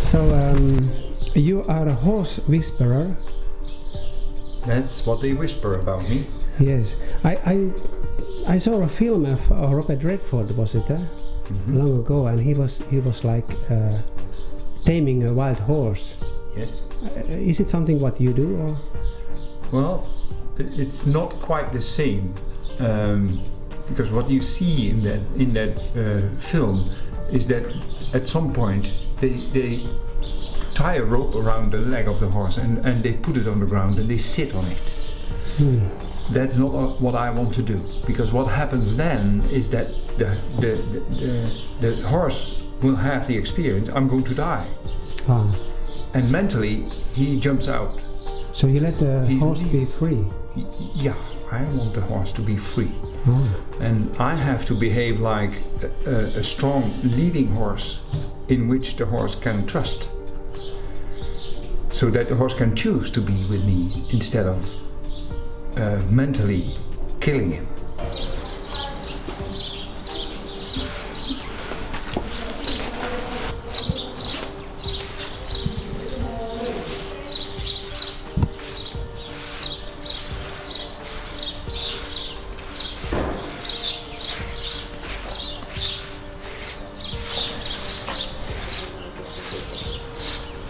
So you are a horse whisperer. That's what they whisper about me. Yes, I saw a film of Robert Redford, was it long ago, and he was like taming a wild horse. Yes. Is it something what you do, or? Well, it's not quite the same, because what you see in that film is that at some point they tie a rope around the leg of the horse and they put it on the ground and they sit on it. That's not what I want to do, because what happens then is that the horse will have the experience, I'm going to die. And mentally he jumps out. So you let the horse be free? Yeah, I want the horse to be free. And I have to behave like a strong leading horse in which the horse can trust, so that the horse can choose to be with me instead of mentally killing him.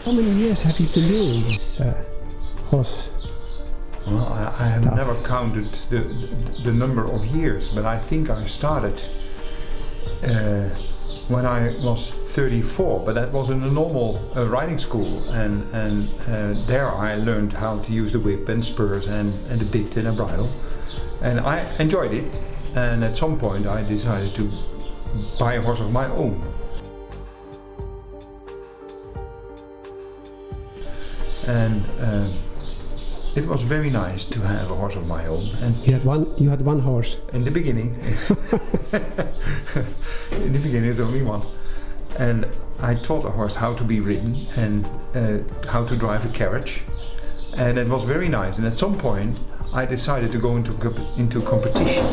How many years have you been doing this horse? Well, I have never counted the number of years, but I think I started when I was 34, but that was in a normal riding school, and there I learned how to use the whip and spurs and the bit and a bridle, and I enjoyed it, and at some point I decided to buy a horse of my own. And it was very nice to have a horse of my own. And you had one horse? In the beginning. In the beginning, it's only one. And I taught the horse how to be ridden and how to drive a carriage. And it was very nice. And at some point, I decided to go into competition.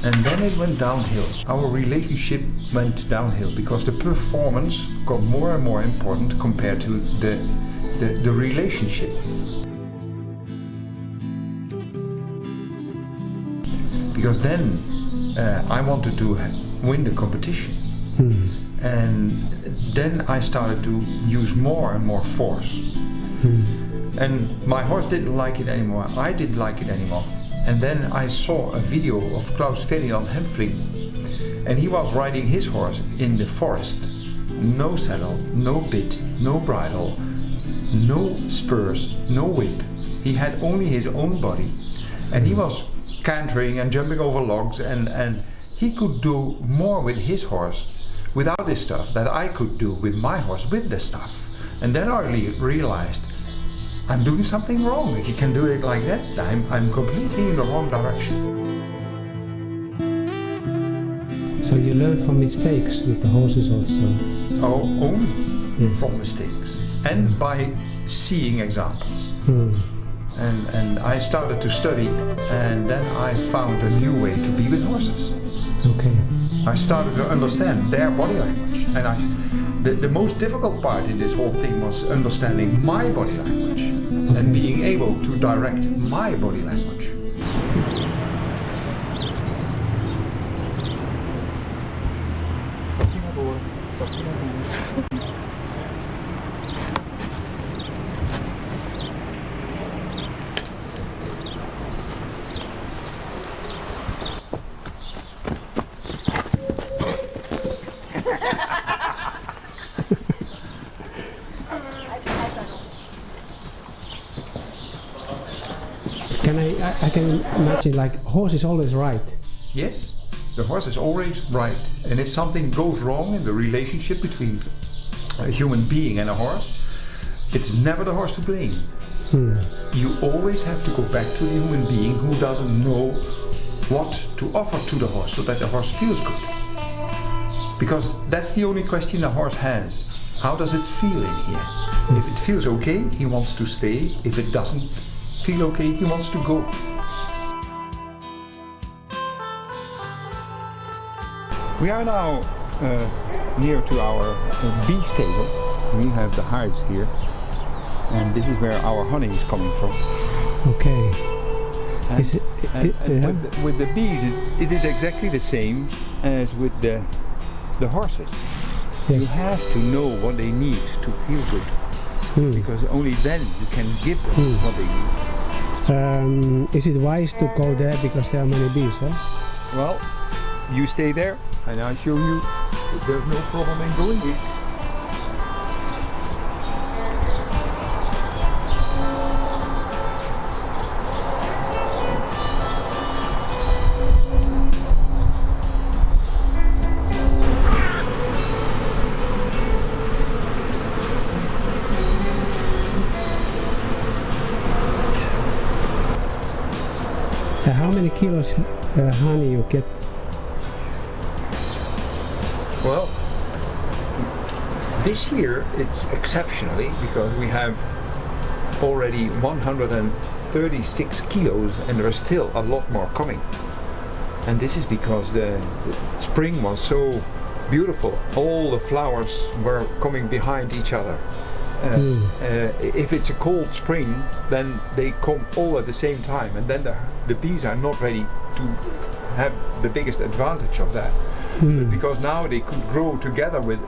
And then it went downhill. Our relationship went downhill because the performance got more and more important compared to the relationship. Because then I wanted to win the competition. And then I started to use more and more force. And my horse didn't like it anymore. I didn't like it anymore. And then I saw a video of Anup Henrikki, and he was riding his horse in the forest. No saddle, no bit, no bridle, no spurs, no whip. He had only his own body, and he was cantering and jumping over logs, and he could do more with his horse without this stuff that I could do with my horse with the stuff. And then I realized I'm doing something wrong. If you can do it like that, I'm completely in the wrong direction. So you learn from mistakes with the horses also? Oh, only from mistakes and by seeing examples. And I started to study, and then I found a new way to be with horses. Okay. I started to understand their body language, and the most difficult part in this whole thing was understanding my body language and being able to direct my body language. I can imagine like horse is always right. Yes, the horse is always right. And if something goes wrong in the relationship between a human being and a horse, it's never the horse to blame. You always have to go back to the human being who doesn't know what to offer to the horse so that the horse feels good. Because that's the only question a horse has. How does it feel in here? If it feels okay, he wants to stay. If it doesn't feel okay, he wants to go. We are now near to our bee stable. We have the hives here, and this is where our honey is coming from. Okay. And with the bees, it is exactly the same as with the horses. Yes. You have to know what they need to feel good, because only then you can give them what they need. Is it wise to go there because there are many bees? Well, you stay there, and I'll show you that there's no problem in going in. How many kilos honey you get? Well, this year it's exceptionally because we have already 136 kilos and there are still a lot more coming. And this is because the spring was so beautiful. All the flowers were coming behind each other. If it's a cold spring, then they come all at the same time, and then the bees are not ready to have the biggest advantage of that. But because now they could grow together with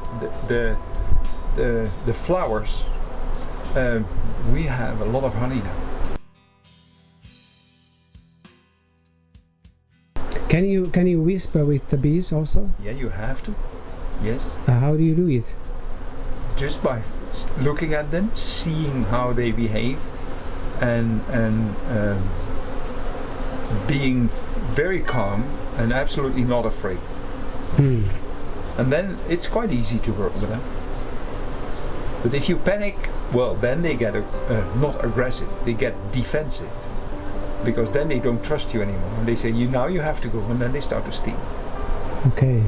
the flowers, we have a lot of honey now. Can you whisper with the bees also? Yeah, you have to. Yes. How do you do it? Just by looking at them, seeing how they behave, and being very calm and absolutely not afraid. And then it's quite easy to work with them. But if you panic, well, then they get not aggressive, they get defensive, because then they don't trust you anymore. And they say, now you have to go, and then they start to sting. Okay.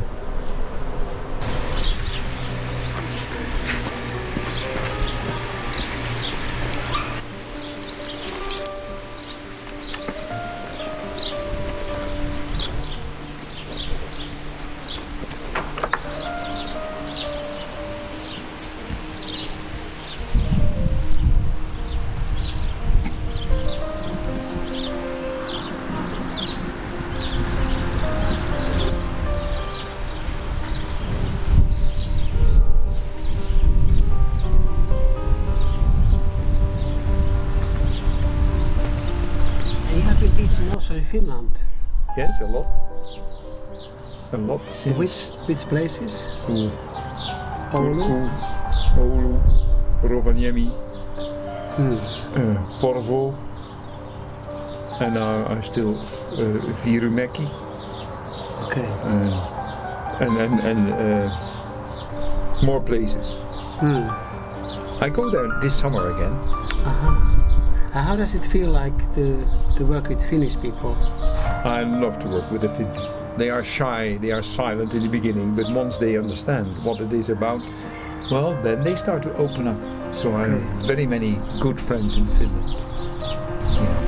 Also in Finland. Yes, a lot. A lot since. Which places? Oulu, Rovaniemi, Porvoo, and now I'm still Virumäki. Okay. And more places. I go there this summer again. How does it feel like to work with Finnish people? I love to work with the Finns. They are shy, they are silent in the beginning, but once they understand what it is about, well, then they start to open up. So I have very many good friends in Finland. Yeah.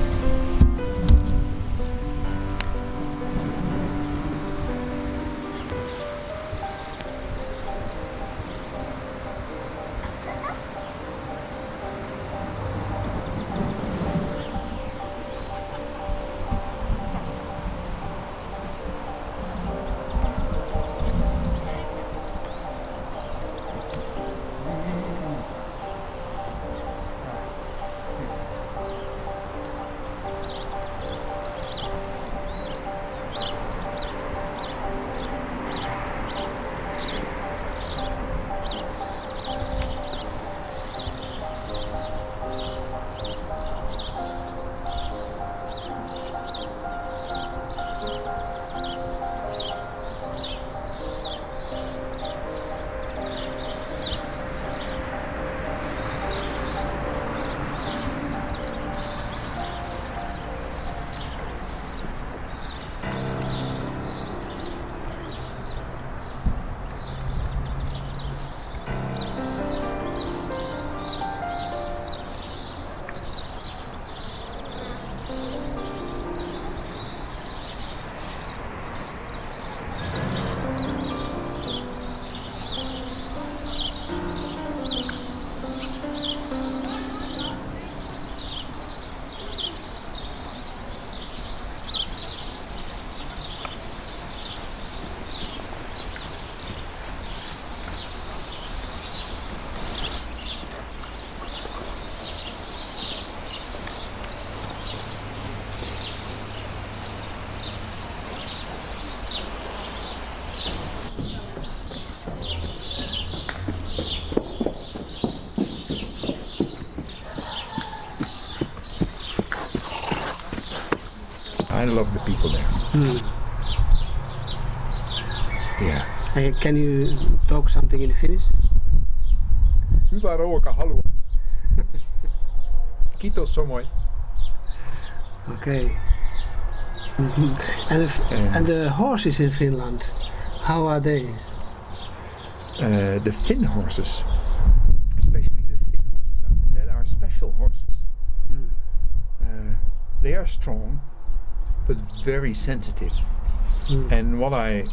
and I love the people there. Yeah. Hey, can you talk something in Finnish? Hyvää ruokaa halua. Kiitos samoin. Okay. And the horses in Finland, how are they? The Finn horses, especially the Finn horses, that are special horses. They are strong, but very sensitive. And what I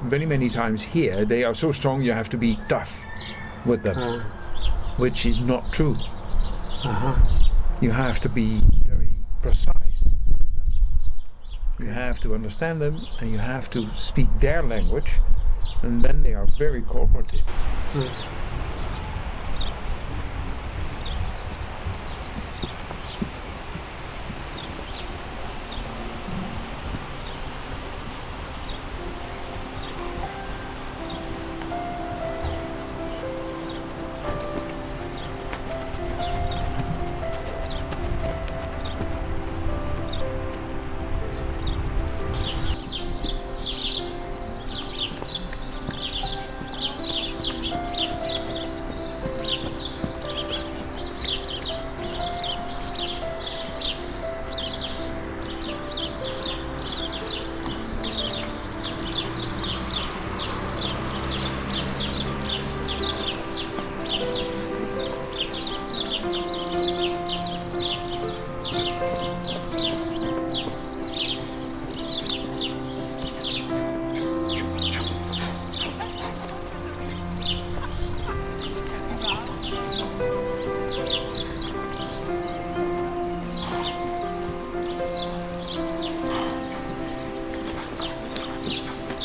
many times hear, they are so strong you have to be tough with them, which is not true. You have to be very precise with them. You have to understand them, and you have to speak their language, and then they are very cooperative.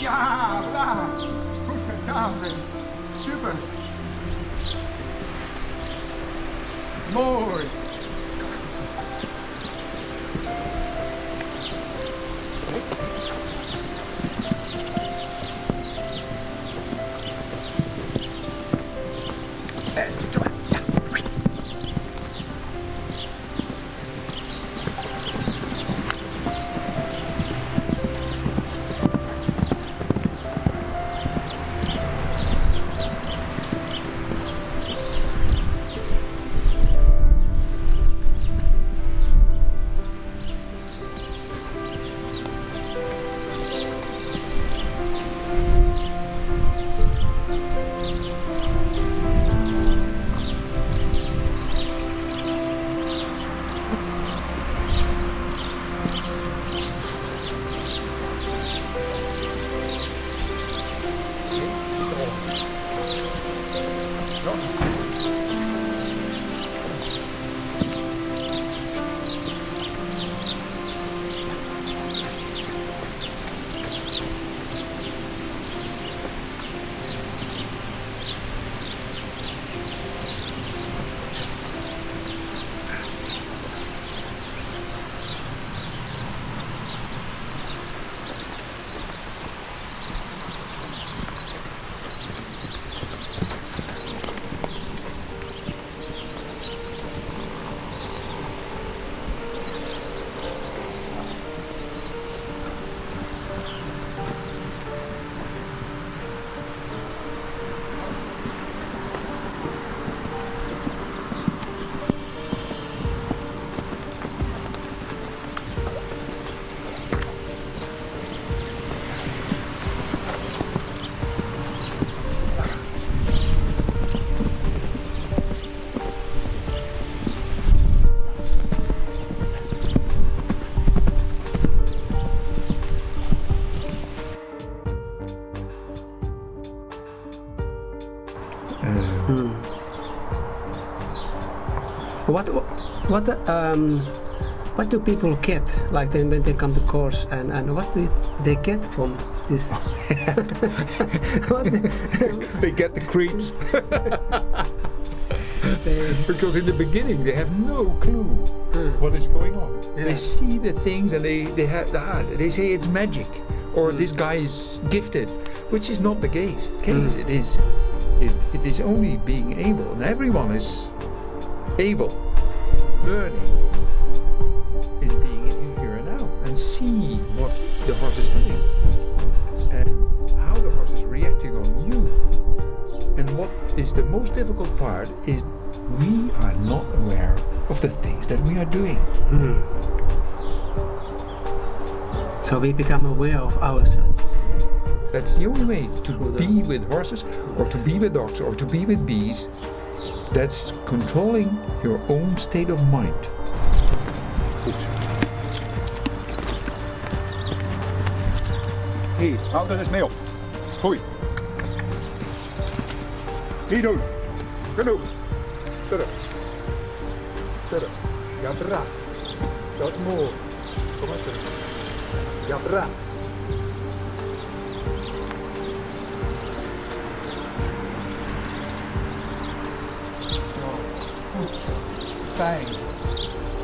Ja, bra! Goed gedaan, Ben. Super! Mooi! What do people get, like then when they come to course, and what do they get from this? They get the creeps. Because in the beginning they have no clue what is going on. Yeah. They see the things and they say it's magic, or this guy is gifted, which is not the case. It is only being able, and everyone is able, learning in being in here and now, and see the horse is doing, and how the horse is reacting on you. And what is the most difficult part is we are not aware of the things that we are doing. So we become aware of ourselves. That's the only way to be with horses, or to be with dogs, or to be with bees. That's controlling your own state of mind. Goed. Hier, hou er eens mee op. Goed. Niet doen. Genoeg. Terug. Terug. Ja, braaf. Dat is mooi. Kom maar terug. Ja, braaf. Fijn.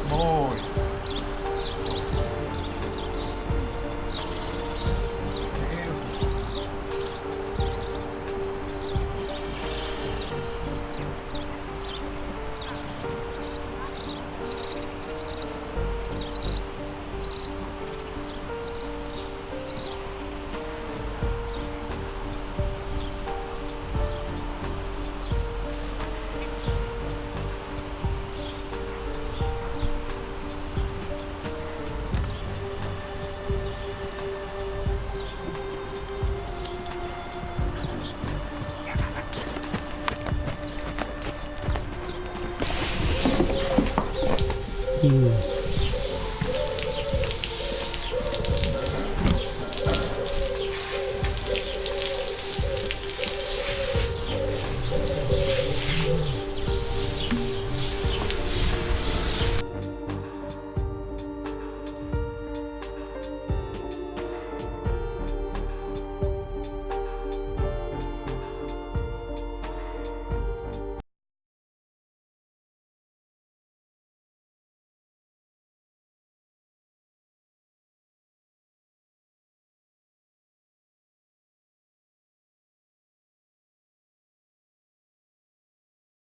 Mooi. Heel goed.